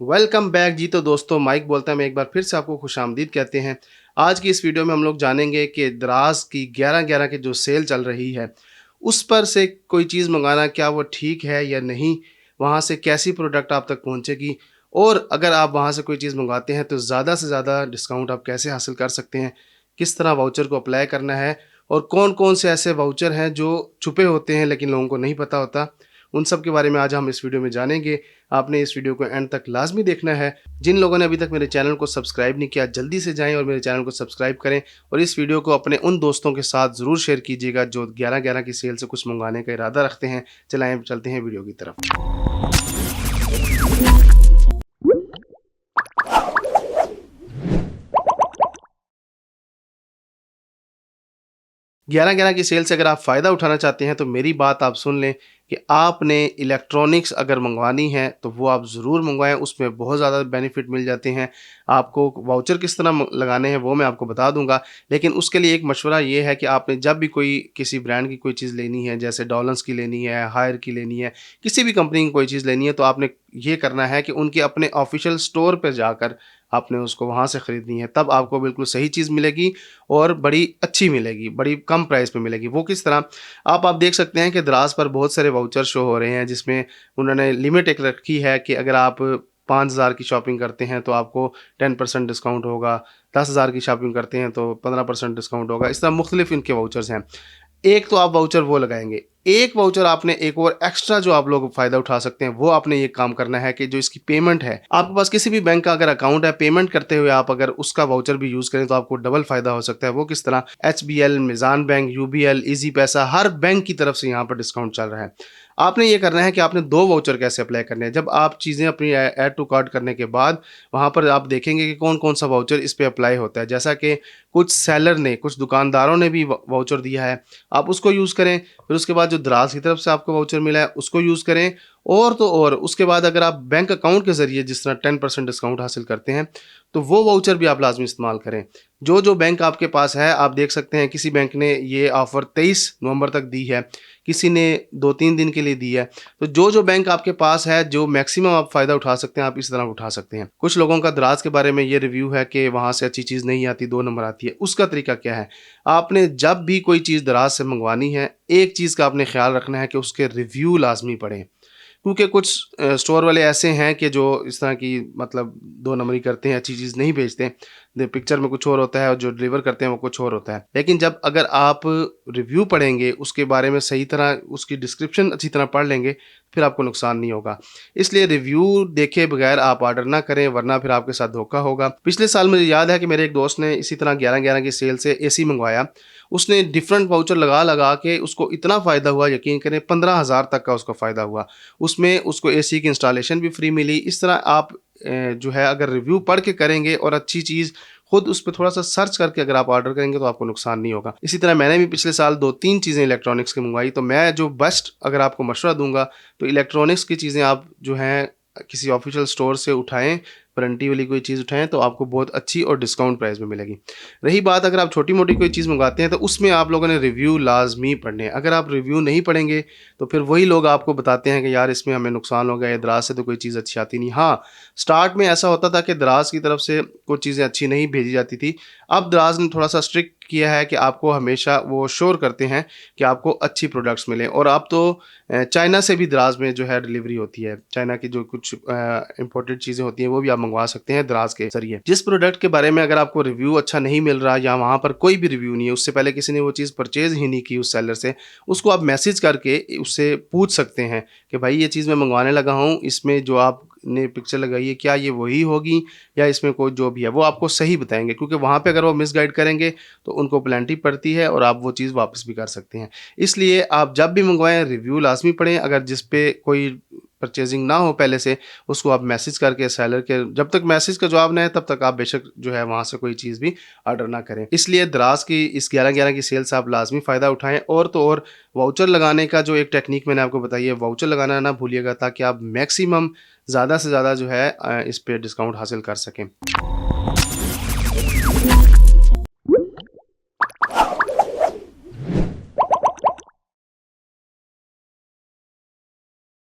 Welcome back जी। तो दोस्तों, mic बोलता है। मैं एक बार फिर से आपको खुशामदीद कहते हैं। आज की इस वीडियो में हम लोग जानेंगे कि दराज की 11-11 की जो सेल चल रही है, उस पर से कोई चीज़ मंगाना क्या वो ठीक है या नहीं? वहाँ से कैसी प्रोडक्ट आप तक पहुँचेगी? और अगर आप वहाँ से कोई चीज़ मंगाते हैं तो ज़्यादा से ज़्यादा डिस्काउंट आप कैसे हासिल कर सकते हैं? किस तरह वाउचर को अप्लाई करना है? और कौन-कौन से ऐसे वाउचर हैं जो छुपे होते हैं लेकिन लोगों को नहीं पता होता? उन सब के बारे में आज हम इस वीडियो में जानेंगे। आपने इस वीडियो को एंड तक लाज़मी देखना है। जिन लोगों ने अभी तक मेरे चैनल को सब्सक्राइब नहीं किया, जल्दी से जाएँ और मेरे चैनल को सब्सक्राइब करें और इस वीडियो को अपने उन दोस्तों के साथ ज़रूर शेयर कीजिएगा जो 11-11 की सेल से कुछ मँगवाने का इरादा रखते हैं। चलाएँ चलते हैं वीडियो की तरफ। 11-11 की सेल से अगर आप फ़ायदा उठाना चाहते हैं तो मेरी बात आप सुन लें कि आपने इलेक्ट्रॉनिक्स अगर मंगवानी है तो वो आप ज़रूर मंगवाएँ। उसमें बहुत ज़्यादा बेनिफिट मिल जाते हैं। आपको वाउचर किस तरह लगाने हैं वो मैं आपको बता दूंगा, लेकिन उसके लिए एक मशवरा ये है कि आपने जब भी कोई किसी ब्रांड की कोई चीज़ लेनी है, जैसे डॉलर्स की लेनी है, हायर की लेनी है, किसी भी कंपनी की कोई चीज़ लेनी है, तो आपने ये करना है कि उनके अपने ऑफिशियल स्टोर पर जाकर आपने उसको वहाँ से ख़रीदनी है। तब आपको बिल्कुल सही चीज़ मिलेगी और बड़ी अच्छी मिलेगी, बड़ी कम प्राइस पे मिलेगी। वो किस तरह? आप देख सकते हैं कि दराज पर बहुत सारे वाउचर शो हो रहे हैं जिसमें उन्होंने लिमिट एक रखी है कि अगर आप 5,000 की शॉपिंग करते हैं तो आपको 10% डिस्काउंट होगा, 10,000 की शॉपिंग करते हैं तो 15% डिस्काउंट होगा। इस तरह मुख्तलिफ इनके वाउचर्स हैं। एक तो आप वाउचर वो लगाएँगे। एक वाउचर आपने एक और एक्स्ट्रा जो आप लोग फ़ायदा उठा सकते हैं, वो आपने ये काम करना है कि जो इसकी पेमेंट है, आपके पास किसी भी बैंक का अगर अकाउंट है, पेमेंट करते हुए आप अगर उसका वाउचर भी यूज़ करें तो आपको डबल फ़ायदा हो सकता है। वो किस तरह? एचबीएल, मीज़ान बैंक, यूबीएल, ईज़ी पैसा, हर बैंक की तरफ से यहाँ पर डिस्काउंट चल रहा है। आपने ये करना है कि आपने 2 वाउचर कैसे अप्लाई करने हैं। जब आप चीज़ें अपनी ऐड टू कार्ट करने के बाद वहाँ पर आप देखेंगे कि कौन-कौन सा वाउचर इस पे अप्लाई होता है। जैसा कि कुछ सेलर ने, कुछ दुकानदारों ने भी वाउचर दिया है, आप उसको यूज़ करें। फिर उसके बाद जो दराज की तरफ से आपको वाउचर मिला है उसको यूज़ करें। और तो और उसके बाद अगर आप बैंक अकाउंट के ज़रिए जिस तरह 10% डिस्काउंट हासिल करते हैं तो वो वाउचर भी आप लाजमी इस्तेमाल करें। जो बैंक आपके पास है, आप देख सकते हैं किसी बैंक ने ये ऑफ़र 23 नवंबर तक दी है, किसी ने 2-3 दिन के लिए दी है। तो जो बैंक आपके पास है, जो मैक्सिमम आप फ़ायदा उठा सकते हैं, आप इस तरह उठा सकते हैं। कुछ लोगों का दराज के बारे में ये रिव्यू है कि वहाँ से अच्छी चीज़ नहीं आती, 2 नंबर आती है। उसका तरीका क्या है? आपने जब भी कोई चीज़ दराज से मंगवानी है, एक चीज़ का आपने ख़्याल रखना है कि उसके रिव्यू लाज़मी पढ़ें। क्योंकि कुछ स्टोर वाले ऐसे हैं कि जो इस तरह की मतलब 2 नंबरी करते हैं, अच्छी चीज़ नहीं भेजते। पिक्चर में कुछ और होता है और जो डिलीवर करते हैं वो कुछ और होता है। लेकिन जब अगर आप रिव्यू पढ़ेंगे, उसके बारे में सही तरह उसकी डिस्क्रिप्शन अच्छी तरह पढ़ लेंगे, फिर आपको नुकसान नहीं होगा। इसलिए रिव्यू देखे बगैर आप ऑर्डर ना करें, वरना फिर आपके साथ धोखा होगा। पिछले साल मुझे याद है कि मेरे एक दोस्त ने इसी तरह 11-11 की सेल से एसी मंगवाया। उसने डिफरेंट वाउचर लगा के उसको इतना फ़ायदा हुआ, यकीन करें 15,000 तक का उसको फ़ायदा हुआ। उसमें उसको एसी की इंस्टॉलेशन भी फ्री मिली। इस तरह आप जो है अगर रिव्यू पढ़ के करेंगे और अच्छी चीज़ खुद उस पे थोड़ा-सा सर्च करके अगर आप ऑर्डर करेंगे तो आपको नुकसान नहीं होगा। इसी तरह मैंने भी पिछले साल 2-3 चीज़ें इलेक्ट्रॉनिक्स की मँगवाई, तो मैं जो बेस्ट अगर आपको मशवरा दूँगा तो इलेक्ट्रॉनिक्स की चीज़ें आप जो हैं किसी ऑफ़िशियल स्टोर से उठाएँ, वारंटी वाली कोई चीज़ उठाएँ तो आपको बहुत अच्छी और डिस्काउंट प्राइस में मिलेगी। रही बात अगर आप छोटी-मोटी कोई चीज़ मँगवाते हैं तो उसमें आप लोगों ने रिव्यू लाज़मी पढ़ने हैं। अगर आप रिव्यू नहीं पढ़ेंगे तो फिर वही लोग आपको बताते हैं कि यार इसमें हमें नुकसान हो गया, या दराज से तो कोई चीज़ अच्छी आती नहीं। हाँ, स्टार्ट में ऐसा होता था कि दराज की तरफ से कुछ चीज़ें अच्छी नहीं भेजी जाती थी। अब दराज ने थोड़ा-सा स्ट्रिक्ट किया है कि आपको हमेशा वो श्योर करते हैं कि आपको अच्छी प्रोडक्ट्स मिलें। और अब तो चाइना से भी दराज में जो है डिलीवरी होती है। चाइना की जो कुछ इम्पोर्टेड चीज़ें होती हैं वो भी आप मंगवा सकते हैं दराज के ज़रिए। जिस प्रोडक्ट के बारे में अगर आपको रिव्यू अच्छा नहीं मिल रहा या वहाँ पर कोई भी रिव्यू नहीं है, उससे पहले किसी ने वो चीज़ परचेज़ ही नहीं की उस सेलर से, उसको आप मैसेज करके उससे पूछ सकते हैं कि भाई ये चीज़ मैं मंगवाने लगा हूँ, इसमें जो आपने पिक्चर लगाई है क्या ये वही होगी या इसमें कोई जो भी है वो आपको सही बताएँगे। क्योंकि वहाँ पे अगर वो मिसगाइड करेंगे तो उनको पेनल्टी पड़ती है और आप वो चीज़ वापस भी कर सकते हैं। इसलिए आप जब भी मंगवाएँ रिव्यू लाज़मी पढ़ें। अगर जिस पे कोई परचेज़िंग ना हो पहले से, उसको आप मैसेज करके सेलर के जब तक मैसेज का जवाब ना आए तब तक आप बेशक जो है वहाँ से कोई चीज़ भी ऑर्डर ना करें। इसलिए दराज की इस 11-11 की सेल से आप लाज़मी फ़ायदा उठाएँ। और तो और वाउचर लगाने का जो एक टेक्नीक मैंने आपको बताई है, वाउचर लगाना ना भूलिएगा ताकि आप मैक्सिमम ज़्यादा से ज़्यादा जो है इस पे डिस्काउंट हासिल कर सकें।